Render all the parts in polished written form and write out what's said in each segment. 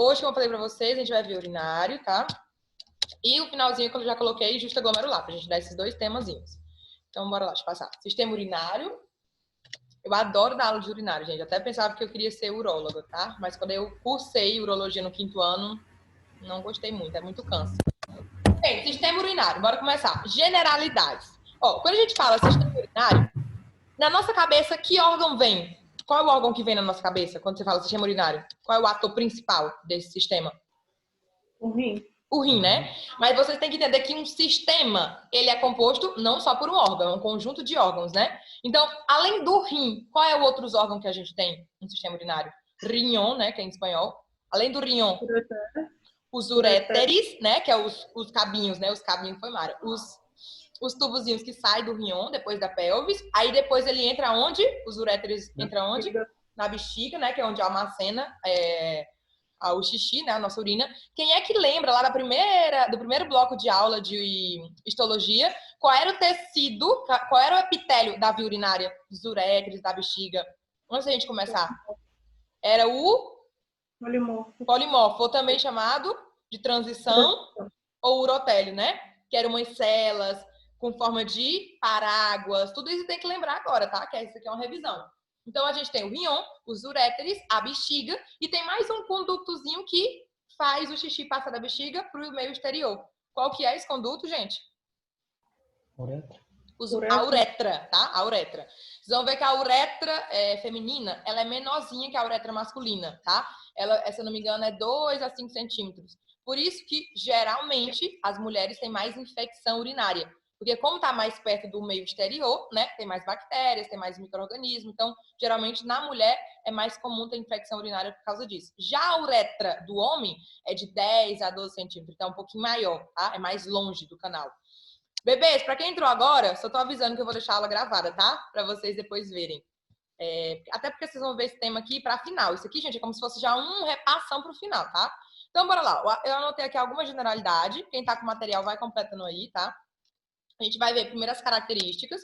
Hoje, como eu falei pra vocês, a gente vai ver urinário, tá? E o finalzinho que eu já coloquei justa glomerular, pra gente dar esses dois temazinhos. Então, bora lá, deixa eu passar. Sistema urinário. Eu adoro dar aula de urinário, gente. Eu até pensava que eu queria ser uróloga, tá? Mas quando eu cursei urologia no 5º ano, não gostei muito, é muito cansa. Bem, sistema urinário, bora começar. Generalidades. Ó, quando a gente fala sistema urinário, na nossa cabeça, que órgão vem? Qual é o órgão que vem na nossa cabeça quando você fala sistema urinário? Qual é o ator principal desse sistema? O rim. O rim, né? Mas vocês têm que entender que um sistema, ele é composto não só por um órgão, é um conjunto de órgãos, né? Então, além do rim, qual é o outro órgão que a gente tem no sistema urinário? Riñón, né? Que é em espanhol. Além do riñón, os uréteres, né? Que é os cabinhos, né? Os cabinhos foi Mara. Os tubozinhos que saem do riñón, depois da pelvis. Aí depois ele entra onde? Os uréteres entram onde? Na bexiga, né? Que é onde almacena o xixi, né? A nossa urina. Quem é que lembra lá do primeiro bloco de aula de histologia, qual era o tecido, qual era o epitélio da via urinária? Dos uréteres, da bexiga. Antes da gente começar. Era o polimorfo, ou também chamado de transição ou urotélio, né? Que eram umas células com forma de paráguas. Tudo isso tem que lembrar agora, tá? Que isso aqui é uma revisão. Então, a gente tem o riñón, os uréteres, a bexiga, e tem mais um condutozinho que faz o xixi passar da bexiga para o meio exterior. Qual que é esse conduto, gente? A uretra, tá? A uretra. Vocês vão ver que a uretra feminina, ela é menorzinha que a uretra masculina, tá? Ela, se eu não me engano, é 2 a 5 centímetros. Por isso que, geralmente, as mulheres têm mais infecção urinária. Porque como está mais perto do meio exterior, né? Tem mais bactérias, tem mais micro-organismos. Então, geralmente, na mulher, é mais comum ter infecção urinária por causa disso. Já a uretra do homem é de 10 a 12 centímetros. Então, é um pouquinho maior, tá? É mais longe do canal. Bebês, pra quem entrou agora, só tô avisando que eu vou deixar a aula gravada, tá? Pra vocês depois verem. Até porque vocês vão ver esse tema aqui pra final. Isso aqui, gente, é como se fosse já um repassão pro final, tá? Então, bora lá. Eu anotei aqui alguma generalidade. Quem tá com o material vai completando aí, tá? A gente vai ver primeiro as características.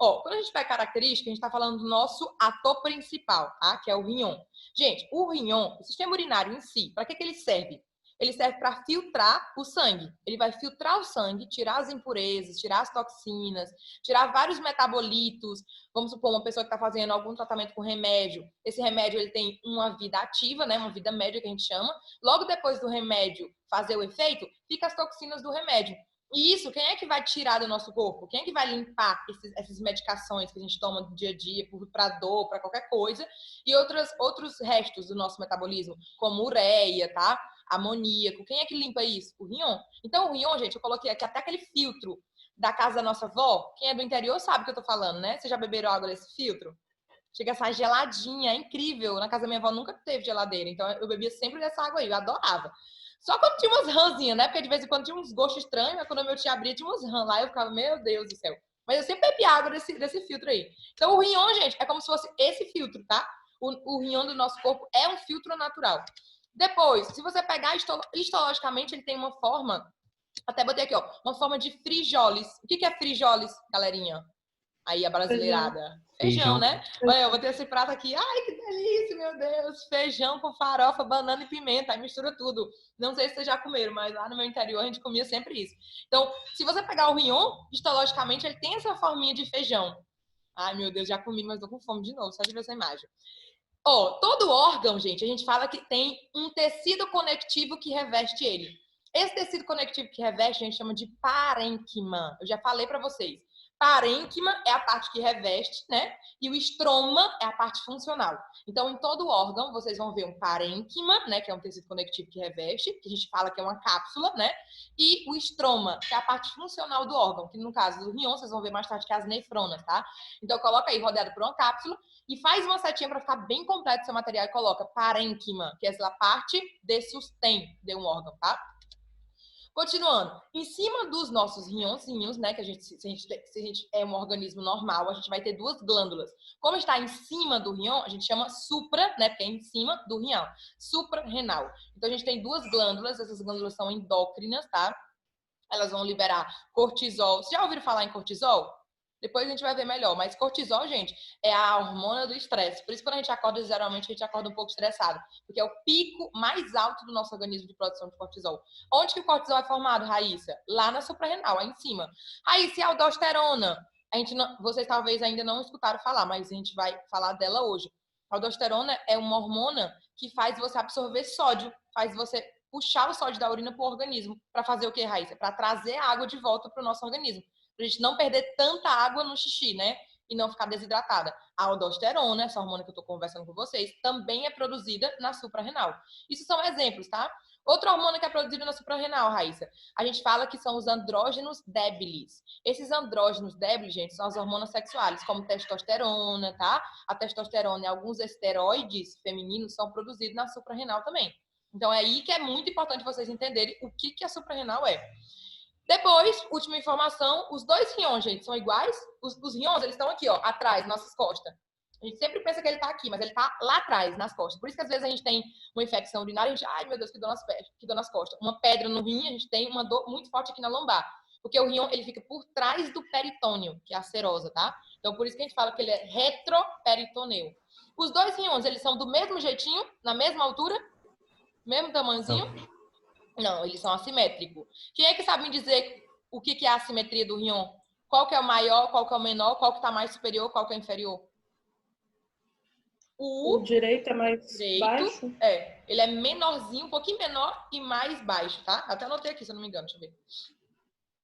Ó, quando a gente pega característica, a gente tá falando do nosso ator principal, tá? Que é o riñón. Gente, o riñón, o sistema urinário em si, pra que ele serve? Ele serve para filtrar o sangue. Ele vai filtrar o sangue, tirar as impurezas, tirar as toxinas, tirar vários metabolitos. Vamos supor, uma pessoa que está fazendo algum tratamento com remédio. Esse remédio ele tem uma vida ativa, né? Uma vida média que a gente chama. Logo depois do remédio fazer o efeito, fica as toxinas do remédio. E isso, quem é que vai tirar do nosso corpo? Quem é que vai limpar essas medicações que a gente toma do dia a dia para dor, para qualquer coisa? E outros restos do nosso metabolismo, como ureia, tá? Amoníaco. Quem é que limpa isso? O riñón. Então, o riñón, gente, eu coloquei aqui até aquele filtro da casa da nossa avó. Quem é do interior sabe o que eu tô falando, né? Vocês já beberam água desse filtro? Chega a sair geladinha, é incrível. Na casa da minha avó nunca teve geladeira, então eu bebia sempre dessa água aí, eu adorava. Só quando tinha umas rãzinhas, né? Porque de vez em quando tinha uns gostos estranhos, mas quando meu tio abria, tinha uns rãs lá, eu ficava, meu Deus do céu. Mas eu sempre bebi água desse filtro aí. Então, o riñón, gente, é como se fosse esse filtro, tá? O riñón do nosso corpo é um filtro natural. Depois, se você pegar histologicamente, ele tem uma forma, até botei aqui, ó, uma forma de frijoles. O que é frijoles, galerinha? Aí a brasileirada. Feijão, né? Olha, eu vou ter esse prato aqui. Ai, que delícia, meu Deus. Feijão com farofa, banana e pimenta. Aí mistura tudo. Não sei se vocês já comeram, mas lá no meu interior a gente comia sempre isso. Então, se você pegar o riñón, histologicamente, ele tem essa forminha de feijão. Ai, meu Deus, já comi, mas tô com fome de novo. Só de ver essa imagem. Ó, todo órgão, gente, a gente fala que tem um tecido conectivo que reveste ele. Esse tecido conectivo que reveste a gente chama de parênquima. Eu já falei pra vocês. Parênquima é a parte que reveste, né? E o estroma é a parte funcional. Então, em todo órgão, vocês vão ver um parênquima, né? Que é um tecido conectivo que reveste, que a gente fala que é uma cápsula, né? E o estroma, que é a parte funcional do órgão, que no caso do riñón, vocês vão ver mais tarde que é as nefronas, tá? Então, coloca aí rodeado por uma cápsula e faz uma setinha para ficar bem completo o seu material e coloca parênquima, que é essa parte de sustém de um órgão, tá? Continuando, em cima dos nossos riñõezinhos, né, que se a gente é um organismo normal, a gente vai ter duas glândulas. Como está em cima do riñón, a gente chama supra, né, porque é em cima do riñão, suprarrenal. Então, a gente tem duas glândulas, essas glândulas são endócrinas, tá? Elas vão liberar cortisol. Vocês já ouviram falar em cortisol? Depois a gente vai ver melhor. Mas cortisol, gente, é a hormona do estresse. Por isso, quando a gente acorda, geralmente a gente acorda um pouco estressado. Porque é o pico mais alto do nosso organismo de produção de cortisol. Onde que o cortisol é formado, Raíssa? Lá na suprarrenal, aí em cima. Raíssa, e a aldosterona? A gente não, vocês talvez ainda não escutaram falar, mas a gente vai falar dela hoje. A aldosterona é uma hormona que faz você absorver sódio, faz você puxar o sódio da urina para o organismo. Para fazer o que, Raíssa? Para trazer a água de volta para o nosso organismo. Pra gente não perder tanta água no xixi, né? E não ficar desidratada. A aldosterona, essa hormona que eu tô conversando com vocês, também é produzida na suprarrenal. Isso são exemplos, tá? Outra hormona que é produzida na suprarrenal, Raíssa, a gente fala que são os andrógenos débiles. Esses andrógenos débiles, gente, são as hormonas sexuais, como testosterona, tá? A testosterona e alguns esteroides femininos são produzidos na suprarrenal também. Então é aí que é muito importante vocês entenderem o que a suprarrenal é. Depois, última informação, os dois riões, gente, são iguais. Os riões, eles estão aqui, ó, atrás, nossas costas. A gente sempre pensa que ele tá aqui, mas ele tá lá atrás, nas costas. Por isso que às vezes a gente tem uma infecção urinária, a gente, ai meu Deus, que dor nas costas. Uma pedra no rim, a gente tem uma dor muito forte aqui na lombar. Porque o rião, ele fica por trás do peritônio, que é a serosa, tá? Então, por isso que a gente fala que ele é retroperitoneu. Os dois riões, eles são do mesmo jeitinho, na mesma altura, mesmo tamanhozinho? Não, eles são assimétricos. Quem é que sabe me dizer o que é a assimetria do rion? Qual que é o maior, qual que é o menor, qual que está mais superior, qual que é inferior? O direito é mais baixo? É, ele é menorzinho, um pouquinho menor e mais baixo, tá? Até anotei aqui, se eu não me engano, deixa eu ver.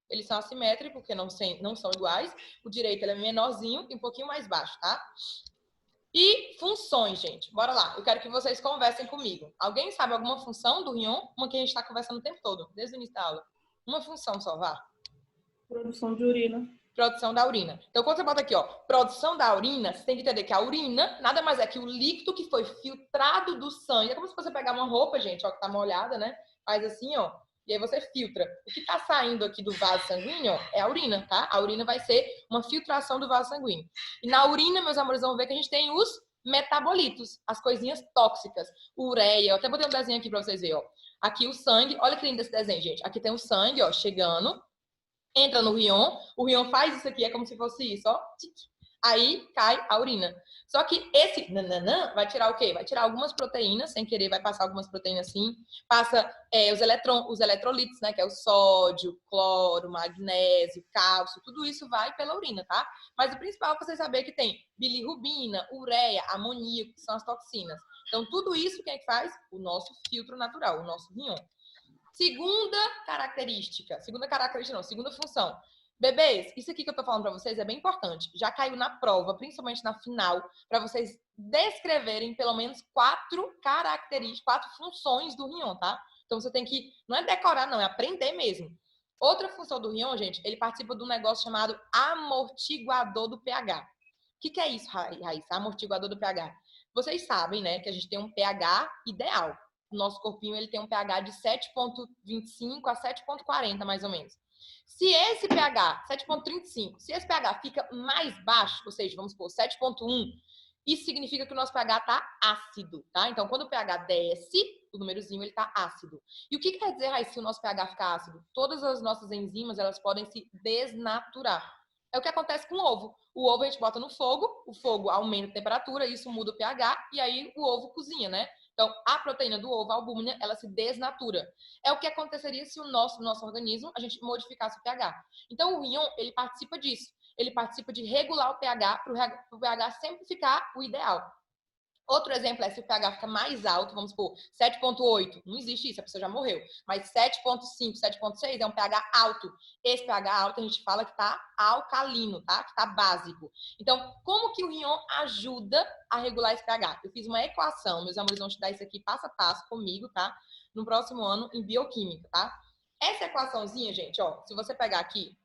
Eles são assimétricos, porque não são iguais. O direito ele é menorzinho e um pouquinho mais baixo, tá? E funções, gente. Bora lá. Eu quero que vocês conversem comigo. Alguém sabe alguma função do rion? Uma que a gente está conversando o tempo todo, desde o início da aula. Uma função só, vá. Produção de urina. Produção da urina. Então, quando você bota aqui, ó, produção da urina, você tem que entender que a urina nada mais é que o líquido que foi filtrado do sangue. É como se você pegar uma roupa, gente, ó, que tá molhada, né? Faz assim, ó, e aí você filtra. O que tá saindo aqui do vaso sanguíneo, ó, é a urina, tá? A urina vai ser uma filtração do vaso sanguíneo. E na urina, meus amores, vão ver que a gente tem os metabolitos, as coisinhas tóxicas. Ureia, eu até botei um desenho aqui pra vocês verem, ó. Aqui o sangue, olha que lindo esse desenho, gente. Aqui tem o sangue, ó, chegando. Entra no rion, o rion faz isso aqui, é como se fosse isso, ó. Aí cai a urina. Só que esse nananã vai tirar o quê? Vai tirar algumas proteínas, sem querer, vai passar algumas proteínas assim. Passa os eletrolitos, né? Que é o sódio, cloro, magnésio, cálcio, tudo isso vai pela urina, tá? Mas o principal é você saber que tem bilirrubina, ureia, amoníaco, que são as toxinas. Então, tudo isso quem é que faz? O nosso filtro natural, o nosso rion. Segunda função. Bebês, isso aqui que eu tô falando para vocês é bem importante. Já caiu na prova, principalmente na final, para vocês descreverem pelo menos 4 características, 4 funções do rion, tá? Então você tem que, não é decorar não, é aprender mesmo. Outra função do rion, gente, ele participa de um negócio chamado amortiguador do pH. O que é isso, Raíssa? Amortiguador do pH. Vocês sabem, né, que a gente tem um pH ideal. O nosso corpinho ele tem um pH de 7,25 a 7,40, mais ou menos. Se esse pH, 7,35, se esse pH fica mais baixo, ou seja, vamos supor, 7,1, isso significa que o nosso pH está ácido, tá? Então, quando o pH desce, o númerozinho ele está ácido. E o que quer dizer, Raíssa, se o nosso pH ficar ácido? Todas as nossas enzimas, elas podem se desnaturar. É o que acontece com o ovo. O ovo a gente bota no fogo, o fogo aumenta a temperatura, isso muda o pH, e aí o ovo cozinha, né? Então, a proteína do ovo, a albúmina, ela se desnatura. É o que aconteceria se o nosso organismo, a gente modificasse o pH. Então, o rion, ele participa disso. Ele participa de regular o pH para o pH sempre ficar o ideal. Outro exemplo é se o pH fica mais alto, vamos supor, 7,8. Não existe isso, a pessoa já morreu. Mas 7,5, 7,6 é um pH alto. Esse pH alto a gente fala que está alcalino, tá? Que está básico. Então, como que o rion ajuda a regular esse pH? Eu fiz uma equação, meus amores vão estudar isso aqui passo a passo comigo, tá? No próximo ano, em bioquímica, tá? Essa equaçãozinha, gente, ó, se você pegar aqui,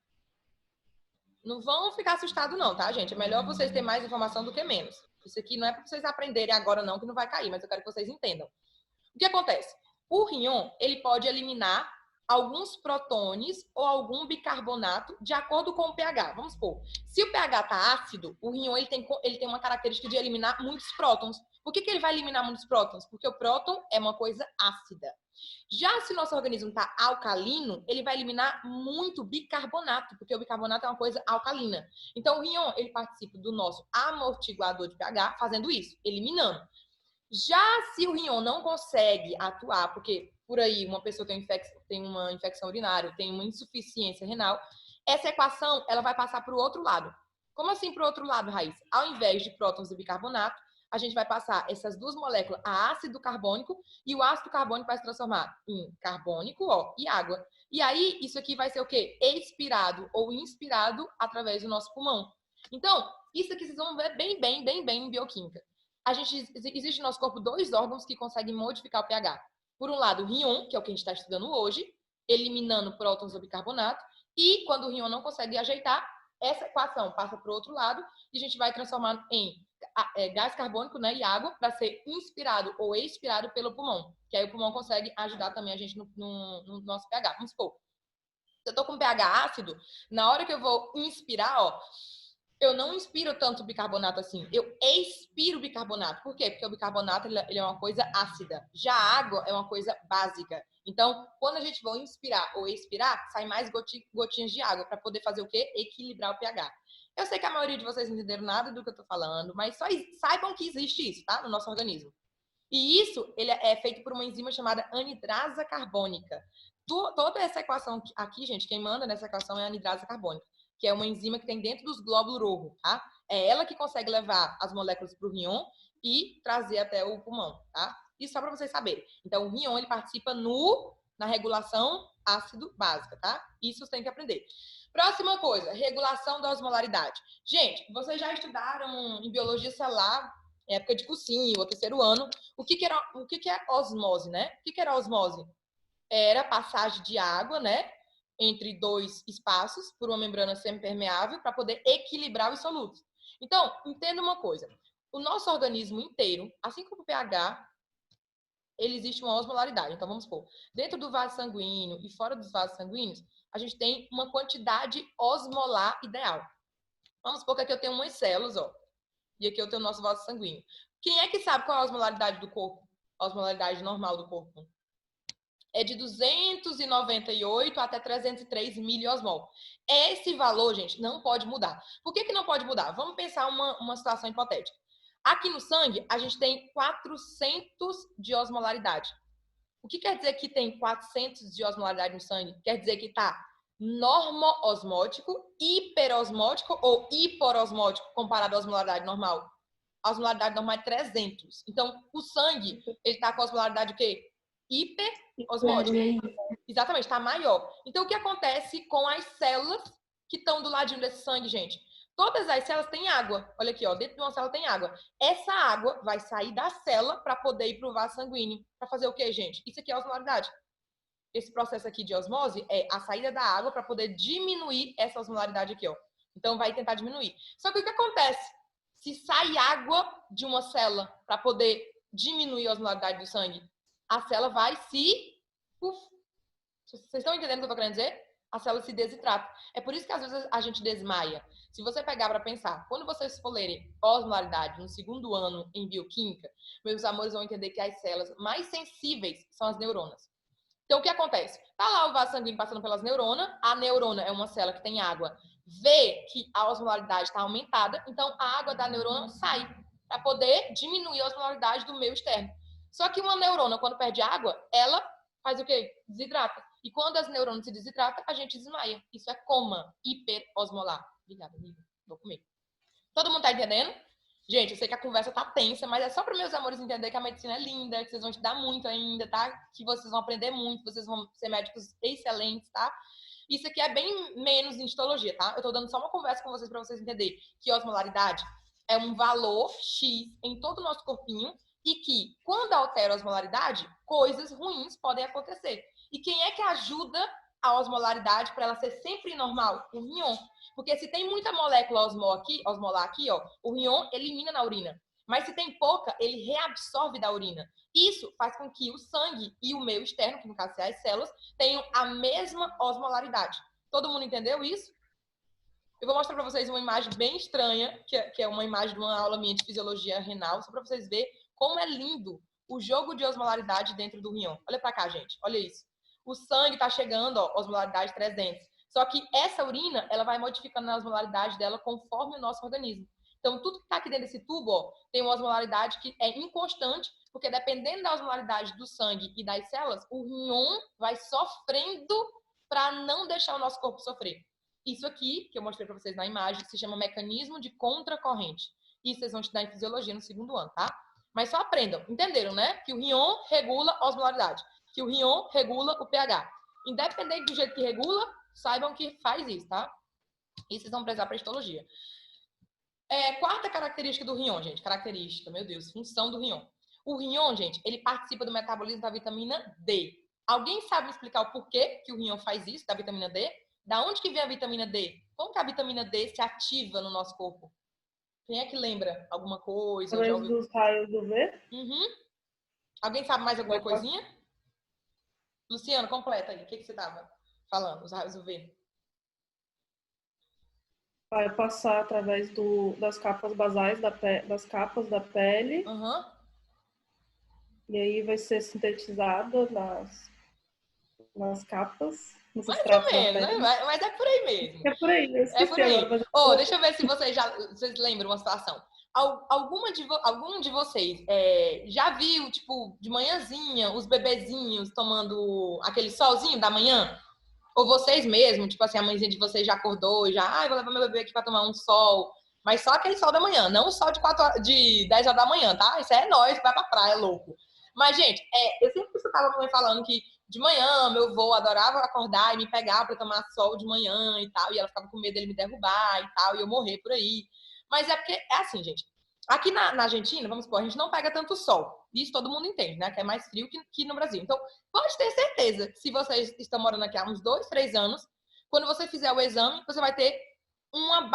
não vão ficar assustados não, tá, gente? É melhor vocês terem mais informação do que menos. Isso aqui não é para vocês aprenderem agora não, que não vai cair, mas eu quero que vocês entendam. O que acontece? O rion, ele pode eliminar alguns prótons ou algum bicarbonato de acordo com o pH. Vamos supor, se o pH está ácido, o rion ele tem uma característica de eliminar muitos prótons. Por que ele vai eliminar muitos prótons? Porque o próton é uma coisa ácida. Já se o nosso organismo está alcalino, ele vai eliminar muito bicarbonato, porque o bicarbonato é uma coisa alcalina. Então, o rim-on, ele participa do nosso amortiguador de pH, fazendo isso, eliminando. Já se o rim-on não consegue atuar, porque por aí uma pessoa tem uma infecção urinária, tem uma insuficiência renal, essa equação ela vai passar para o outro lado. Como assim para o outro lado, Raíssa? Ao invés de prótons e bicarbonato, a gente vai passar essas duas moléculas a ácido carbônico e o ácido carbônico vai se transformar em carbônico, ó, e água. E aí, isso aqui vai ser o quê? Expirado ou inspirado através do nosso pulmão. Então, isso aqui vocês vão ver bem em bioquímica. Existe no nosso corpo 2 órgãos que conseguem modificar o pH. Por um lado, o rim-on, que é o que a gente está estudando hoje, eliminando prótons ou bicarbonato, e quando o rim-on não consegue ajeitar, essa equação passa para o outro lado e a gente vai transformar em gás carbônico, né, e água para ser inspirado ou expirado pelo pulmão, que aí o pulmão consegue ajudar também a gente no nosso pH. Vamos supor, se eu tô com pH ácido, na hora que eu vou inspirar, ó, eu não inspiro tanto bicarbonato assim, eu expiro bicarbonato. Por quê? Porque o bicarbonato ele é uma coisa ácida, já a água é uma coisa básica. Então, quando a gente for inspirar ou expirar, sai mais gotinhas de água para poder fazer o quê? Equilibrar o pH. Eu sei que a maioria de vocês não entenderam nada do que eu tô falando, mas só saibam que existe isso, tá? No nosso organismo. E isso ele é feito por uma enzima chamada anidrasa carbônica. Toda essa equação aqui, gente, quem manda nessa equação é a anidrasa carbônica, que é uma enzima que tem dentro dos glóbulos roxos, tá? É ela que consegue levar as moléculas para o rim-on e trazer até o pulmão, tá? Isso só para vocês saberem. Então, o rim-on, ele participa na regulação ácido básica, tá? Isso vocês têm que aprender. Próxima coisa, regulação da osmolaridade. Gente, vocês já estudaram em biologia celular, época de cursinho, ou terceiro ano, o que é osmose, né? O que era osmose? Era passagem de água, né? Entre dois espaços por uma membrana semipermeável para poder equilibrar os solutos. Então, entenda uma coisa. O nosso organismo inteiro, assim como o pH, ele existe uma osmolaridade. Então, vamos supor, dentro do vaso sanguíneo e fora dos vasos sanguíneos, a gente tem uma quantidade osmolar ideal. Vamos supor que aqui eu tenho umas células, ó, e aqui eu tenho o nosso vaso sanguíneo. Quem é que sabe qual é a osmolaridade do corpo? A osmolaridade normal do corpo? É de 298 até 303 miliosmol. Esse valor, gente, não pode mudar. Por que não pode mudar? Vamos pensar uma situação hipotética. Aqui no sangue, a gente tem 400 de osmolaridade. O que quer dizer que tem 400 de osmolaridade no sangue? Quer dizer que está normoosmótico, hiperosmótico ou hiporosmótico comparado à osmolaridade normal? A osmolaridade normal é 300. Então, o sangue, ele está com a osmolaridade o quê? Hiperosmótica. Exatamente, está maior. Então, o que acontece com as células que estão do ladinho desse sangue, gente? Todas as células têm água. Olha aqui, ó, dentro de uma célula tem água. Essa água vai sair da célula para poder ir para o vaso sanguíneo. Para fazer o quê, gente? Isso aqui é osmolaridade. Esse processo aqui de osmose é a saída da água para poder diminuir essa osmolaridade aqui, ó. Então, vai tentar diminuir. Só que o que acontece? Se sai água de uma célula para poder diminuir a osmolaridade do sangue, a célula vai se... Vocês estão entendendo o que eu estou querendo dizer? A célula se desidrata. É por isso que às vezes a gente desmaia. Se você pegar para pensar, quando vocês for lerem osmolaridade no segundo ano em bioquímica, meus amores vão entender que as células mais sensíveis são as neuronas. Então, o que acontece? Tá lá o vaso sanguíneo passando pelas neuronas, a neurona é uma célula que tem água, vê que a osmolaridade está aumentada, então a água da neurona sai para poder diminuir a osmolaridade do meio externo. Só que uma neurona, quando perde água, ela faz o quê? Desidrata. E quando as neuronas se desidratam, a gente desmaia. Isso é coma hiperosmolar. Obrigada, amiga. Vou comer. Todo mundo tá entendendo? Gente, eu sei que a conversa tá tensa, mas é só para meus amores entender que a medicina é linda, que vocês vão estudar muito ainda, tá? Que vocês vão aprender muito, vocês vão ser médicos excelentes, tá? Isso aqui é bem menos em histologia, tá? Eu tô dando só uma conversa com vocês para vocês entenderem que osmolaridade é um valor X em todo o nosso corpinho e que, quando altera a osmolaridade, coisas ruins podem acontecer. E quem é que ajuda a osmolaridade para ela ser sempre normal? O rim-on. Porque se tem muita molécula osmolar aqui, ó, o rim-on elimina na urina. Mas se tem pouca, ele reabsorve da urina. Isso faz com que o sangue e o meio externo, que no caso são as células, tenham a mesma osmolaridade. Todo mundo entendeu isso? Eu vou mostrar para vocês uma imagem bem estranha, que é uma imagem de uma aula minha de fisiologia renal, só para vocês verem como é lindo o jogo de osmolaridade dentro do rinhão. Olha pra cá, gente. Olha isso. O sangue tá chegando, ó, osmolaridade 300. Só que essa urina, ela vai modificando a osmolaridade dela conforme o nosso organismo. Então, tudo que tá aqui dentro desse tubo, ó, tem uma osmolaridade que é inconstante, porque dependendo da osmolaridade do sangue e das células, o rinhão vai sofrendo para não deixar o nosso corpo sofrer. Isso aqui, que eu mostrei para vocês na imagem, se chama mecanismo de contracorrente. Isso vocês vão estudar em fisiologia no segundo ano, tá? Mas só aprendam. Entenderam, né? Que o rinhão regula a osmolaridade. Que o rinhão regula o pH. Independente do jeito que regula, saibam que faz isso, tá? Isso vocês vão precisar para histologia. Quarta característica do rinhão, gente. Característica, meu Deus, função do rinhão. O rinhão, gente, ele participa do metabolismo da vitamina D. Alguém sabe me explicar o porquê que o rinhão faz isso, da vitamina D? Da onde que vem a vitamina D? Como que a vitamina D se ativa no nosso corpo? Quem é que lembra alguma coisa? Através dos raios do V? Uhum. Alguém sabe mais alguma coisinha? Luciano, completa aí. O que você estava falando? Os raios UV. Vai passar através das capas basais das capas da pele. Uhum. E aí vai ser sintetizada nas capas. Mais ou menos, né? Mas é por aí mesmo. É por aí. É por aí. Deixa eu ver se vocês lembram uma situação. Algum de vocês já viu, tipo, de manhãzinha, os bebezinhos tomando aquele solzinho da manhã? Ou vocês mesmos, tipo assim, a mãezinha de vocês já acordou e já, vou levar meu bebê aqui pra tomar um sol. Mas só aquele sol da manhã, não o sol de 10 horas da manhã, tá? Isso é nós que vai pra praia, louco. Mas, gente, eu sempre escutava a mãe falando que de manhã meu avô adorava acordar e me pegar pra tomar sol de manhã e tal. E ela ficava com medo dele me derrubar e tal, e eu morrer por aí. Mas é porque, é assim, gente. Aqui na Argentina, vamos supor, a gente não pega tanto sol. Isso todo mundo entende, né? Que é mais frio que no Brasil. Então, pode ter certeza, se vocês estão morando aqui há uns 2, 3 anos, quando você fizer o exame, você vai ter um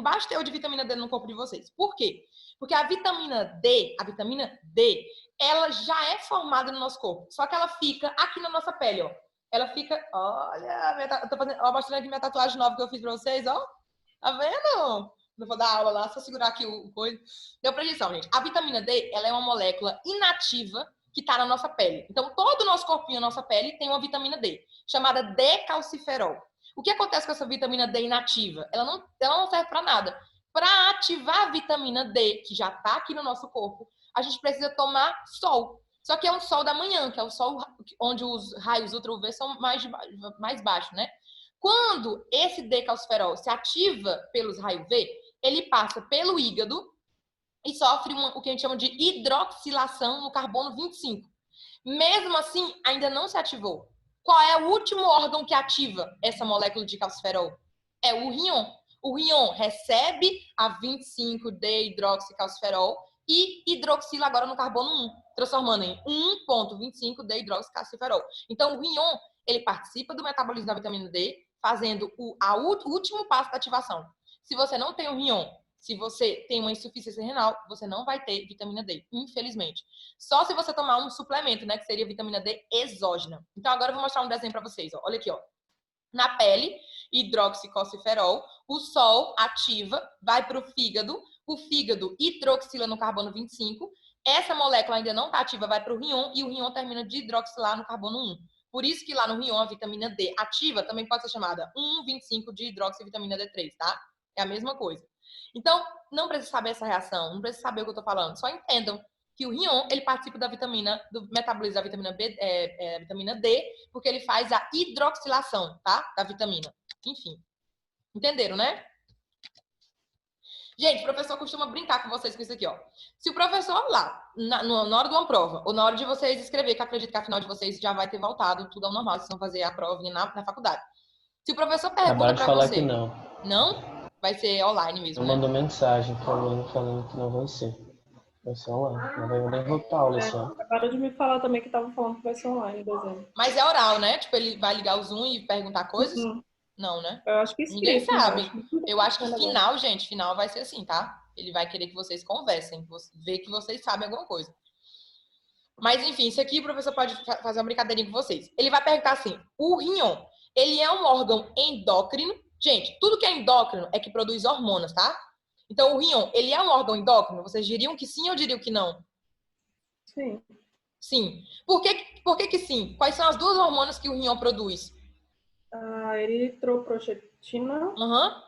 baixo teor de vitamina D no corpo de vocês. Por quê? Porque a vitamina D, ela já é formada no nosso corpo. Só que ela fica aqui na nossa pele, ó. Ela fica, olha, eu tô mostrando aqui minha tatuagem nova que eu fiz pra vocês, ó. Tá vendo? Não vou dar aula lá, só segurar aqui o coisa. Deu pra atenção, gente. A vitamina D, ela é uma molécula inativa que tá na nossa pele. Então, todo o nosso corpinho, a nossa pele, tem uma vitamina D, chamada D-calciferol. O que acontece com essa vitamina D inativa? Ela não serve para nada. Para ativar a vitamina D, que já tá aqui no nosso corpo, a gente precisa tomar sol. Só que é um sol da manhã, que é o sol onde os raios ultra-UV são mais baixos, né? Quando esse D-calciferol se ativa pelos raios UV, ele passa pelo hígado e sofre o que a gente chama de hidroxilação no carbono 25. Mesmo assim, ainda não se ativou. Qual é o último órgão que ativa essa molécula de calciferol? É o rinhão. O rinhão recebe a 25-D-hidroxicalciferol e hidroxila agora no carbono 1, transformando em 1,25-D-hidroxicalciferol. Então, o rinhão, ele participa do metabolismo da vitamina D, fazendo o último passo da ativação. Se você não tem o rinhão, se você tem uma insuficiência renal, você não vai ter vitamina D, infelizmente. Só se você tomar um suplemento, né, que seria vitamina D exógena. Então, agora eu vou mostrar um desenho para vocês. Ó. Olha aqui, ó. Na pele, hidroxicalciferol, o sol ativa, vai para o fígado hidroxila no carbono 25, essa molécula ainda não está ativa, vai para o rinhão e o rinhão termina de hidroxilar no carbono 1. Por isso que lá no rinhão a vitamina D ativa também pode ser chamada 1,25 de hidroxivitamina D3, tá? É a mesma coisa. Então, não precisa saber essa reação, não precisa saber o que eu estou falando, só entendam que o rinhão, ele participa do metabolismo da vitamina vitamina D, porque ele faz a hidroxilação, tá? Da vitamina. Enfim. Entenderam, né? Gente, o professor costuma brincar com vocês com isso aqui, ó. Se o professor lá, na hora de uma prova, ou na hora de vocês escrever, que eu acredito que a final de vocês já vai ter voltado, tudo ao normal, vocês vão fazer a prova na faculdade. Se o professor pergunta pra você... que não. Não? Vai ser online mesmo, eu mandou mensagem pra mim falando que não vai ser. Vai ser online. Não vai nem voltar a aula só. Acabaram de me falar também que estavam falando que vai ser online o desenho. Mas é oral, né? Tipo, ele vai ligar o Zoom e perguntar coisas? Uhum. Não, né? Eu acho que escrito. Ninguém sabe. Eu acho que final, gente, final vai ser assim, tá? Ele vai querer que vocês conversem, ver que vocês sabem alguma coisa. Mas, enfim, isso aqui o professor pode fazer uma brincadeirinha com vocês. Ele vai perguntar assim, o rinhão, ele é um órgão endócrino? Gente, tudo que é endócrino é que produz hormonas, tá? Então, o rinhão, ele é um órgão endócrino? Vocês diriam que sim ou diriam que não? Sim. Sim. Por que que sim? Quais são as duas hormonas que o rim produz? A eritroprostetina Aham.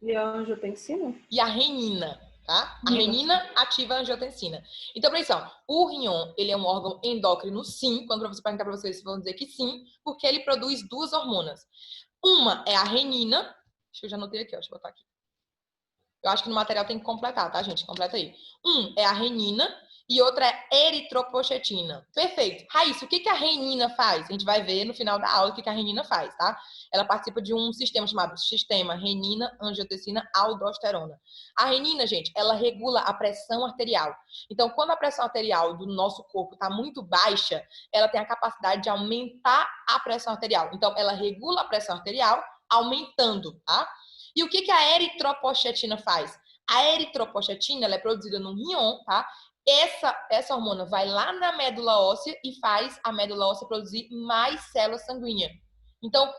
e a angiotensina? E a renina, tá? A Renina. renina ativa a angiotensina. Então, presta atenção, o rim, ele é um órgão endócrino, sim. Quando você perguntar para vocês, vão dizer que sim, porque ele produz duas hormonas. Uma é a renina, acho que eu já anotei aqui, ó, deixa eu botar aqui. Eu acho que no material tem que completar, tá, gente? Completa aí. É a renina e outra é eritropochetina. Perfeito. Raíssa, o que a renina faz? A gente vai ver no final da aula o que a renina faz, tá? Ela participa de um sistema chamado sistema renina, angiotensina, aldosterona. A renina, gente, ela regula a pressão arterial. Então, quando a pressão arterial do nosso corpo está muito baixa, ela tem a capacidade de aumentar a pressão arterial. Então, ela regula a pressão arterial aumentando, tá? E o que a eritropochetina faz? A eritropochetina, ela é produzida no rim, tá? Essa hormona vai lá na médula óssea e faz a médula óssea produzir mais células sanguíneas. Então,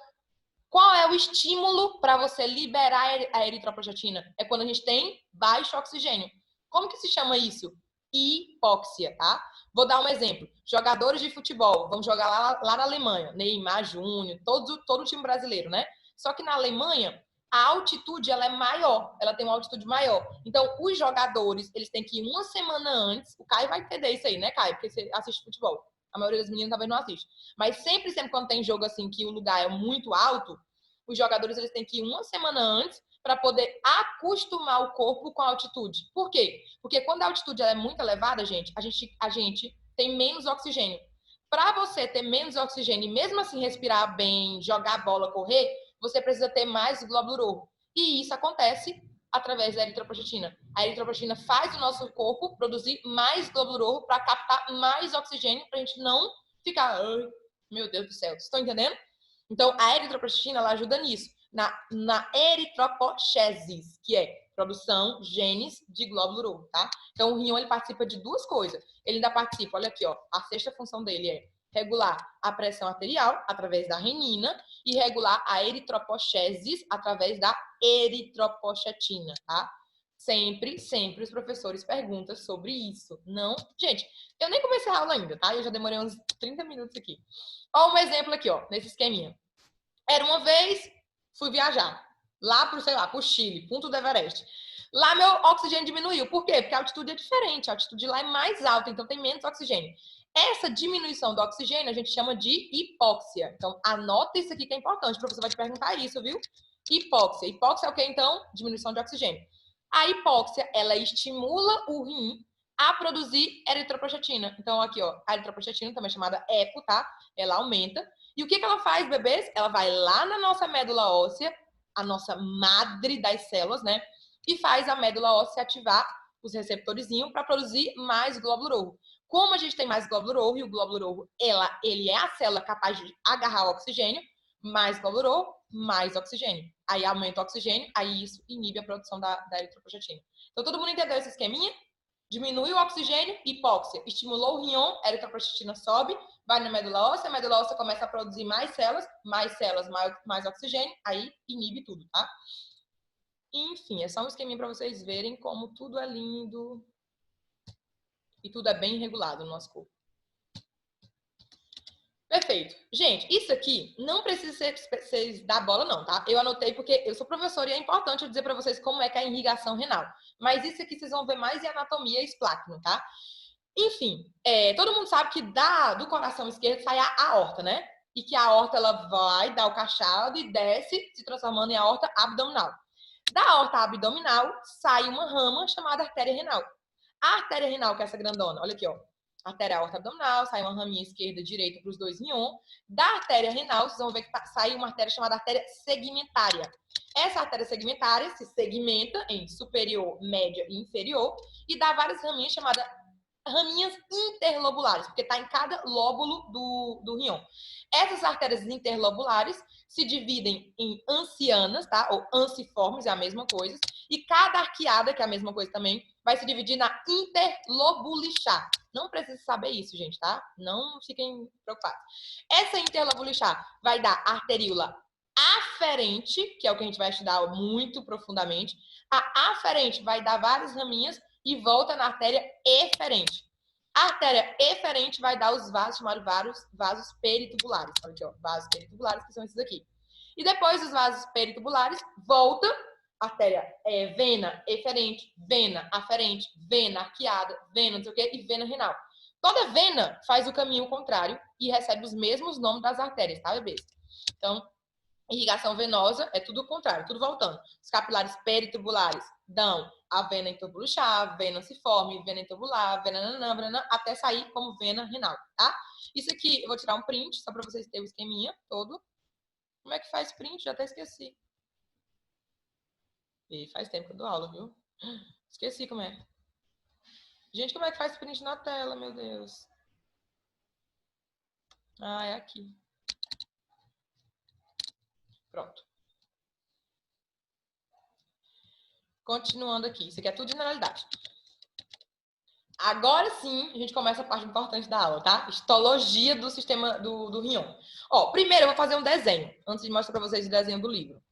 qual é o estímulo para você liberar a eritropochetina? É quando a gente tem baixo oxigênio. Como que se chama isso? Hipóxia, tá? Vou dar um exemplo. Jogadores de futebol vão jogar lá na Alemanha, Neymar Júnior, todo o time brasileiro, né? Só que na Alemanha, a altitude ela é maior, ela tem uma altitude maior. Então, os jogadores, eles têm que ir uma semana antes. O Caio vai entender isso aí, né, Caio? Porque você assiste futebol. A maioria das meninas talvez não assiste. Mas sempre quando tem jogo assim que o lugar é muito alto, os jogadores eles têm que ir uma semana antes para poder acostumar o corpo com a altitude. Por quê? Porque quando a altitude é muito elevada, a gente tem menos oxigênio. Para você ter menos oxigênio e mesmo assim respirar bem, jogar bola, correr, você precisa ter mais glóbulo roxo. E isso acontece através da eritropochetina. A eritropochetina faz o nosso corpo produzir mais glóbulo roxo para captar mais oxigênio para a gente não ficar, ai, meu Deus do céu, vocês estão entendendo? Então, a eritropochetina ela ajuda nisso, na eritropochesis, que é produção, genes de glóbulo roxo, tá? Então, o rim ele participa de duas coisas. Ele ainda participa, olha aqui, ó, a sexta função dele é regular a pressão arterial através da renina e regular a eritropochesis através da eritropochetina, tá? Sempre os professores perguntam sobre isso. Não, gente, eu nem comecei a aula ainda, tá? Eu já demorei uns 30 minutos aqui. Ó, um exemplo aqui, ó, nesse esqueminha. Era uma vez, fui viajar lá pro, sei lá, pro Chile, ponto do Everest. Lá meu oxigênio diminuiu. Por quê? Porque a altitude é diferente, a altitude lá é mais alta, então tem menos oxigênio. Essa diminuição do oxigênio a gente chama de hipóxia. Então, anota isso aqui que é importante, o professor vai te perguntar isso, viu? Hipóxia. Hipóxia é o que, então? Diminuição de oxigênio. A hipóxia, ela estimula o rim a produzir eritropochetina. Então, aqui, ó, a eritropochetina, também chamada EPO, tá? Ela aumenta. E o que ela faz, bebês? Ela vai lá na nossa médula óssea, a nossa madre das células, né? E faz a médula óssea ativar os receptorzinhos para produzir mais glóbulo roxo. Como a gente tem mais glóbulo roxo, e o glóbulo roxo, ele é a célula capaz de agarrar o oxigênio, mais glóbulo roxo, mais oxigênio. Aí aumenta o oxigênio, aí isso inibe a produção da eritropochetina. Então, todo mundo entendeu esse esqueminha? Diminui o oxigênio, hipóxia. Estimulou o rim, a eritropochetina sobe, vai na médula óssea, a médula óssea começa a produzir mais células, mais oxigênio, aí inibe tudo, tá? Enfim, é só um esqueminha para vocês verem como tudo é lindo e tudo é bem regulado no nosso corpo. Perfeito. Gente, isso aqui não precisa ser da bola, não, tá? Eu anotei porque eu sou professora e é importante eu dizer para vocês como é que é a irrigação renal. Mas isso aqui vocês vão ver mais em anatomia e espláqueno, tá? Enfim, todo mundo sabe que do coração esquerdo sai a aorta, né? E que a aorta ela vai dar o cachado e desce, se transformando em aorta abdominal. Da aorta abdominal sai uma rama chamada artéria renal. A artéria renal, que é essa grandona, olha aqui, ó. Artéria aorta abdominal, sai uma raminha esquerda e direita para os dois rim. Da artéria renal, vocês vão ver que sai uma artéria chamada artéria segmentária. Essa artéria segmentária se segmenta em superior, média e inferior e dá várias raminhas chamadas raminhas interlobulares, porque está em cada lóbulo do rim. Essas artérias interlobulares se dividem em ancianas, tá? Ou anciformes, é a mesma coisa. E cada arqueada, que é a mesma coisa também, vai se dividir na interlobulichar. Não precisa saber isso, gente, tá? Não fiquem preocupados. Essa interlobulichar vai dar arteríola aferente, que é o que a gente vai estudar muito profundamente. A aferente vai dar várias raminhas e volta na artéria eferente. A artéria eferente vai dar os vasos chamados vasos peritubulares. Olha aqui, ó, vasos peritubulares, que são esses aqui. E depois dos vasos peritubulares, volta artéria vena eferente, vena aferente, vena arqueada, vena não sei o quê, e vena renal. Toda vena faz o caminho contrário e recebe os mesmos nomes das artérias, tá, bebês? Então, irrigação venosa é tudo o contrário, tudo voltando. Os capilares peritubulares dão a vena em túbulo chave, vena ciforme, vena tubular, vena nanã, até sair como vena renal, tá? Isso aqui, eu vou tirar um print, só para vocês terem o esqueminha todo. Como é que faz print? Já até esqueci. E faz tempo que eu dou aula, viu? Esqueci como é. Gente, como é que faz print na tela, meu Deus? Ah, é aqui. Pronto. Continuando aqui. Isso aqui é tudo generalidade. Agora sim, a gente começa a parte importante da aula, tá? Histologia do sistema do rim. Ó, primeiro eu vou fazer um desenho, antes de mostrar para vocês o desenho do livro.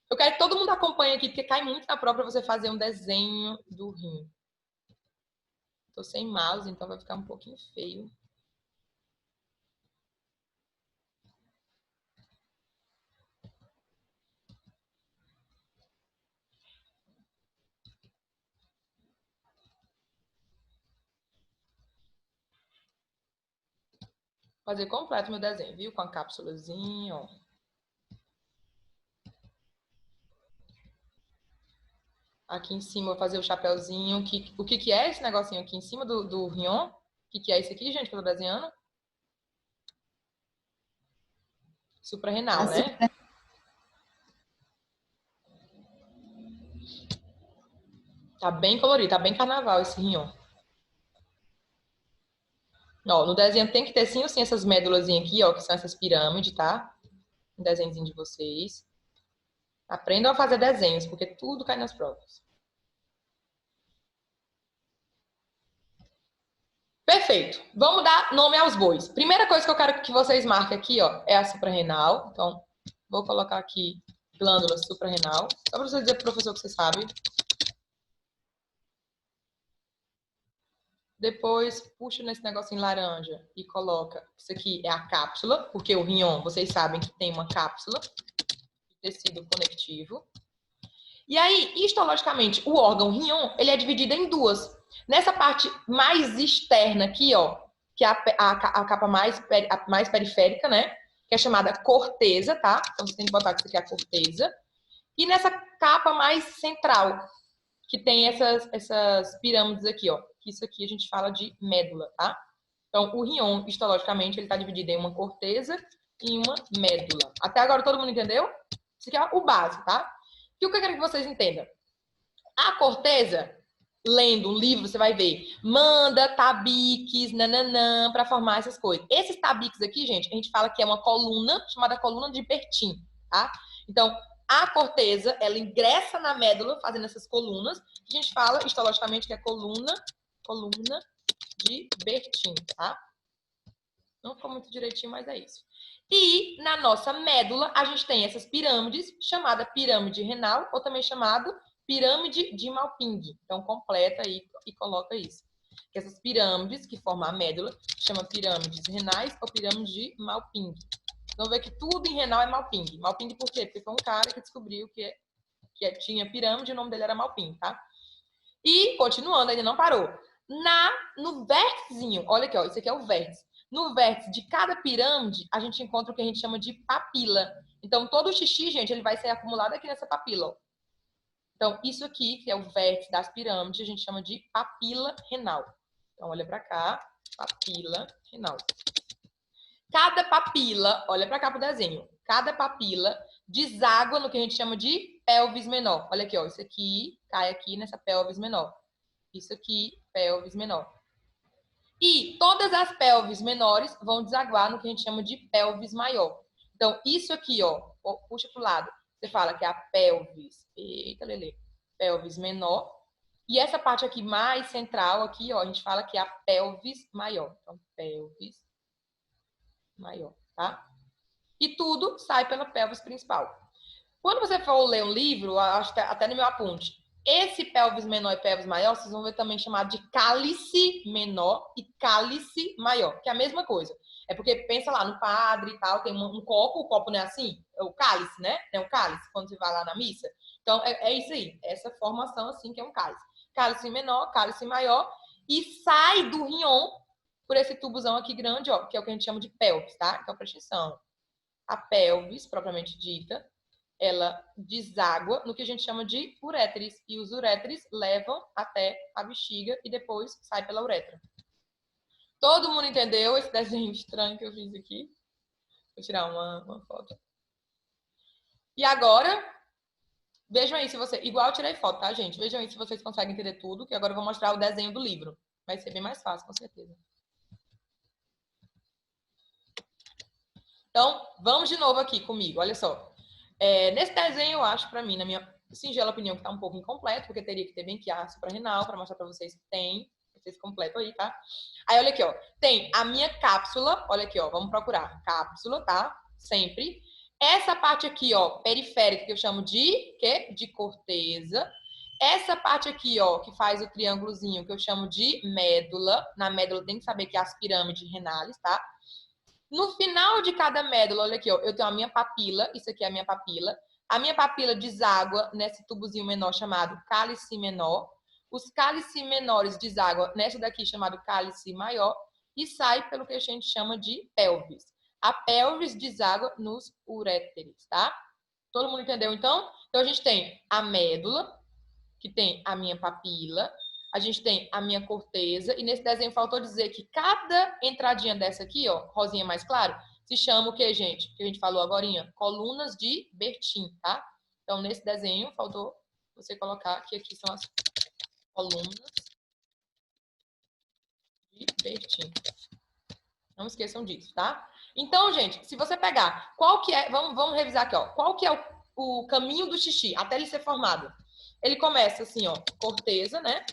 Eu quero que todo mundo acompanhe aqui, porque cai muito na prova você fazer um desenho do rim. Tô sem mouse, então vai ficar um pouquinho feio. Fazer completo meu desenho, viu? Com a cápsulazinha, ó. Aqui em cima eu vou fazer o chapéuzinho. O que é esse negocinho aqui em cima do rion? O que é isso aqui, gente, que eu tô desenhando? Suprarrenal, né? Tá bem colorido, tá bem carnaval esse rion. Ó, no desenho tem que ter sim ou sim essas médulazinhas aqui, ó, que são essas pirâmides, tá? Um desenhozinho de vocês. Aprendam a fazer desenhos, porque tudo cai nas provas. Perfeito. Vamos dar nome aos bois. Primeira coisa que eu quero que vocês marquem aqui, ó, é a suprarrenal. Então, vou colocar aqui glândula suprarrenal. Só para você dizer pro professor que você sabe. Depois, puxa nesse negocinho laranja e coloca. Isso aqui é a cápsula, porque o rion, vocês sabem que tem uma cápsula de tecido conectivo. E aí, histologicamente, o órgão rion, ele é dividido em duas. Nessa parte mais externa aqui, ó, que é a capa mais periférica, né? Que é chamada corteza, tá? Então, você tem que botar que isso aqui é a corteza. E nessa capa mais central, que tem essas pirâmides aqui, ó. Que isso aqui a gente fala de médula, tá? Então, o rion, histologicamente, ele está dividido em uma corteza e uma médula. Até agora todo mundo entendeu? Isso aqui é o básico, tá? E o que eu quero que vocês entendam? A corteza, lendo um livro, você vai ver, manda tabiques, nananã, para formar essas coisas. Esses tabiques aqui, gente, a gente fala que é uma coluna, chamada coluna de Bertin, tá? Então, a corteza, ela ingressa na médula, fazendo essas colunas, que a gente fala histologicamente que é coluna de Bertin, tá? Não ficou muito direitinho, mas é isso. E na nossa médula, a gente tem essas pirâmides, chamada pirâmide renal, ou também chamado pirâmide de Malpighi. Então, completa aí e coloca isso. Essas pirâmides que formam a médula, chama pirâmides renais ou pirâmide de Malpighi. Então, ver que tudo em renal é Malpighi. Malpighi por quê? Porque foi um cara que descobriu que tinha pirâmide e o nome dele era Malpighi, tá? E, continuando, ainda não parou. No vérticezinho, olha aqui, ó, isso aqui é o vértice. No vértice de cada pirâmide, a gente encontra o que a gente chama de papila. Então, todo o xixi, gente, ele vai ser acumulado aqui nessa papila, ó. Então, isso aqui, que é o vértice das pirâmides, a gente chama de papila renal. Então, olha para cá, papila renal. Cada papila, olha para cá pro desenho, cada papila deságua no que a gente chama de pelvis menor. Olha aqui, ó, isso aqui cai aqui nessa pelvis menor. Isso aqui, pelvis menor. E todas as pelvis menores vão desaguar no que a gente chama de pelvis maior. Então, isso aqui, ó, puxa pro lado. Você fala que é a pelvis, eita, Lelê, pelvis menor. E essa parte aqui mais central, aqui, ó, a gente fala que é a pelvis maior. Então, pelvis maior, tá? E tudo sai pela pelvis principal. Quando você for ler um livro, acho que até no meu aponte, Esse pelvis menor e pelvis maior, vocês vão ver também chamado de cálice menor e cálice maior, que é a mesma coisa. É porque pensa lá no padre e tal, tem um copo, o copo não é assim? É o cálice, né? É um cálice quando você vai lá na missa. Então, é isso aí, essa formação assim que é um cálice. Cálice menor, cálice maior, e sai do rinhão por esse tubozão aqui grande, ó, que é o que a gente chama de pelvis, tá? Então, presta atenção. A pelvis, propriamente dita, ela deságua no que a gente chama de uréteres. E os uréteres levam até a bexiga e depois sai pela uretra. Todo mundo entendeu esse desenho estranho que eu fiz aqui? Vou tirar uma foto. E agora, vejam aí se você... Igual eu tirei foto, tá, gente? Vejam aí se vocês conseguem entender tudo, que agora eu vou mostrar o desenho do livro. Vai ser bem mais fácil, com certeza. Então, vamos de novo aqui comigo, olha só. Nesse desenho, eu acho, pra mim, na minha singela opinião, que tá um pouco incompleto, porque teria que ter bem que a suprarrenal pra mostrar pra vocês que tem. Vocês completam aí, tá? Aí, olha aqui, ó. Tem a minha cápsula, olha aqui, ó. Vamos procurar. Cápsula, tá? Sempre. Essa parte aqui, ó, periférica, que eu chamo de quê? De corteza. Essa parte aqui, ó, que faz o triângulozinho, que eu chamo de médula. Na médula tem que saber que é as pirâmides renais, tá? No final de cada médula, olha aqui, ó, eu tenho a minha papila, isso aqui é a minha papila. A minha papila deságua nesse tubozinho menor chamado cálice menor. Os cálices menores deságua nessa daqui chamado cálice maior e sai pelo que a gente chama de pelvis. A pelvis deságua nos uréteres, tá? Todo mundo entendeu, então? Então, a gente tem a médula, que tem a minha papila, a gente tem a minha corteza, e nesse desenho faltou dizer que cada entradinha dessa aqui, ó, rosinha mais claro, se chama o que, gente? Que a gente falou agorinha? Colunas de Bertin, tá? Então, nesse desenho, faltou você colocar que aqui são as colunas de Bertin. Não esqueçam disso, tá? Então, gente, se você pegar, qual que é... Vamos revisar aqui, ó. Qual que é o caminho do xixi até ele ser formado? Ele começa assim, ó, corteza, né?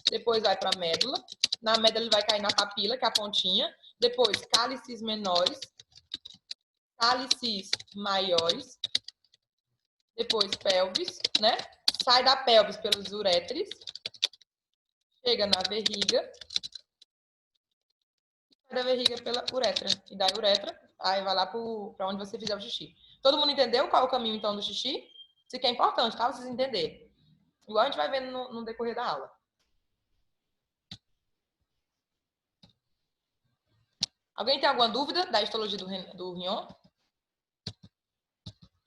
Depois vai para a médula. Na médula ele vai cair na papila, que é a pontinha. Depois, cálices menores. Cálices maiores. Depois, pelvis, né? Sai da pelvis pelos uréteres. Chega na vejiga. Sai da vejiga pela uretra. E da uretra, aí vai lá para onde você fizer o xixi. Todo mundo entendeu qual é o caminho, então, do xixi? Isso aqui é importante, tá? Vocês entenderem. Igual a gente vai vendo no decorrer da aula. Alguém tem alguma dúvida da histologia do rinhão?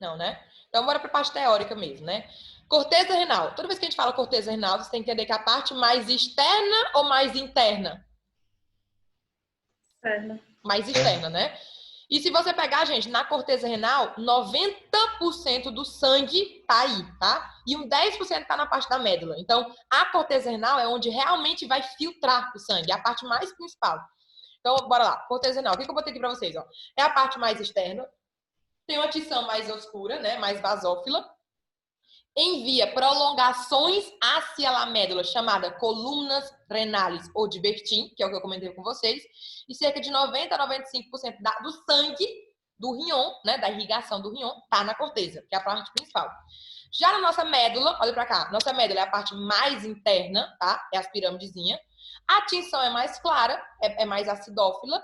Não, né? Então, bora para a parte teórica mesmo, né? Corteza renal. Toda vez que a gente fala corteza renal, você tem que entender que a parte mais externa ou mais interna? Externa. Mais externa, né? E se você pegar, gente, na corteza renal, 90% do sangue tá aí, tá? E 10% tá na parte da médula. Então, a corteza renal é onde realmente vai filtrar o sangue, é a parte mais principal. Então, bora lá. Corteza renal. O que eu botei aqui pra vocês, ó? É a parte mais externa. Tem uma tição mais oscura, né? Mais basófila. Envia prolongações hacia a médula, chamada colunas renales ou de Bertin, que é o que eu comentei com vocês. E cerca de 90% a 95% do sangue do rinhão, né? Da irrigação do rinhão, tá na corteza, que é a parte principal. Já na nossa médula, olha pra cá. Nossa médula é a parte mais interna, tá? É as piramidezinhas. A tinção é mais clara, é mais acidófila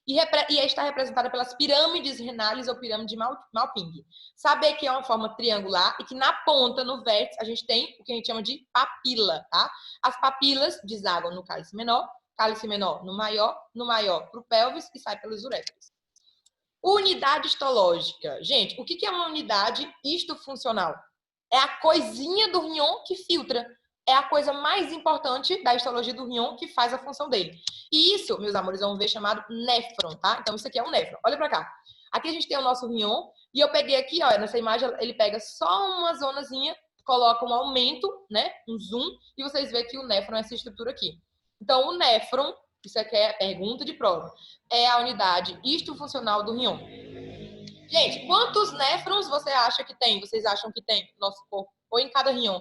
e está representada pelas pirâmides renales ou pirâmide de Malpighi. Saber que é uma forma triangular e que na ponta, no vértice, a gente tem o que a gente chama de papila, tá? As papilas deságua no cálice menor no maior para o pelvis e sai pelos uréteres. Unidade histológica. Gente, o que é uma unidade histofuncional? É a coisinha do rinhão que filtra. É a coisa mais importante da histologia do rinhão que faz a função dele. E isso, meus amores, vão ver chamado néfron, tá? Então, isso aqui é um néfron. Olha pra cá. Aqui a gente tem o nosso rinhão. E eu peguei aqui, ó, nessa imagem, ele pega só uma zonazinha, coloca um aumento, né? Um zoom. E vocês veem que o néfron é essa estrutura aqui. Então, o néfron, isso aqui é pergunta de prova, é a unidade histofuncional do rinhão. Gente, quantos néfrons você acha que tem? Vocês acham que tem no nosso corpo? Ou em cada rinhão?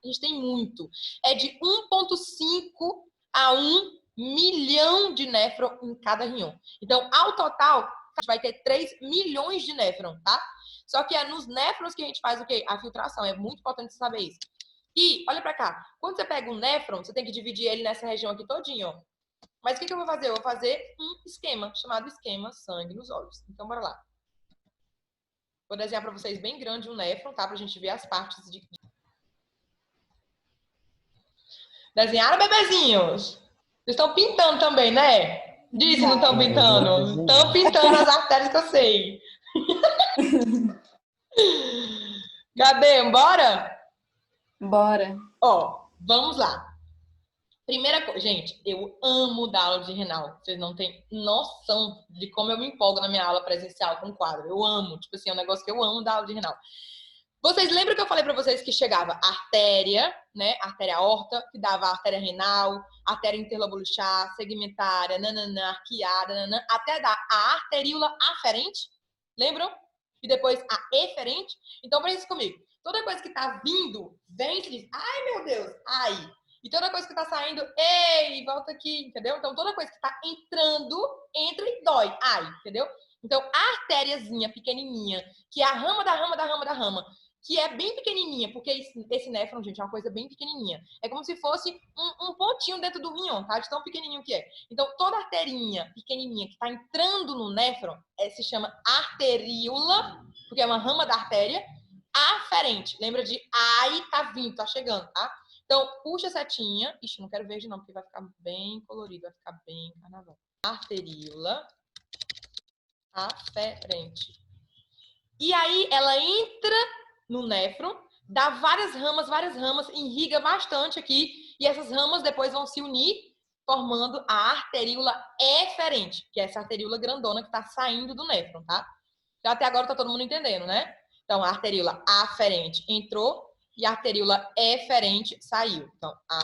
A gente tem muito. É de 1,5 a 1 milhão de néfron em cada rinhão. Então, ao total, a gente vai ter 3 milhões de néfron, tá? Só que é nos néfrons que a gente faz o quê? A filtração. É muito importante você saber isso. E, olha pra cá, quando você pega um néfron, você tem que dividir ele nessa região aqui todinho, ó. Mas o que eu vou fazer? Eu vou fazer um esquema, chamado esquema sangue nos olhos. Então, bora lá. Vou desenhar pra vocês bem grande um néfron, tá? Pra gente ver as partes de... Desenharam, bebezinhos? Vocês estão pintando também, né? Diz se não estão pintando. Estão pintando as artérias que eu sei. Gabi, bora? Bora. Ó, vamos lá. Primeira coisa, gente, eu amo dar aula de renal. Vocês não têm noção de como eu me empolgo na minha aula presencial com quadro. Eu amo, tipo assim, é um negócio que eu amo dar aula de renal. Vocês lembram que eu falei pra vocês que chegava artéria, né? Artéria aorta, que dava artéria renal, artéria interlobular, segmentária, nananã, arqueada, nananã, até dar a arteríola aferente. Lembram? E depois a eferente. Então, presta isso comigo. Toda coisa que tá vindo, vem e diz, ai meu Deus, ai. E toda coisa que tá saindo, ei, volta aqui, entendeu? Então, toda coisa que tá entrando, entra e dói, ai, entendeu? Então, a artériazinha pequenininha, que é a rama da rama da rama da rama, que é bem pequenininha, porque esse néfron, gente, é uma coisa bem pequenininha. É como se fosse um pontinho dentro do rinhão, tá? De tão pequenininho que é. Então, toda arterinha pequenininha que tá entrando no néfron se chama arteríola, porque é uma rama da artéria aferente. Lembra de ai, tá vindo, tá chegando, tá? Então, puxa a setinha. Ixi, não quero verde não, porque vai ficar bem colorido, vai ficar bem carnaval. Arteríola aferente. E aí, ela entra no néfron, dá várias ramas, irriga bastante aqui, e essas ramas depois vão se unir, formando a arteríola eferente, que é essa arteríola grandona que tá saindo do néfron, tá? Então, até agora tá todo mundo entendendo, né? Então, a arteríola aferente entrou e a arteríola eferente saiu. Então,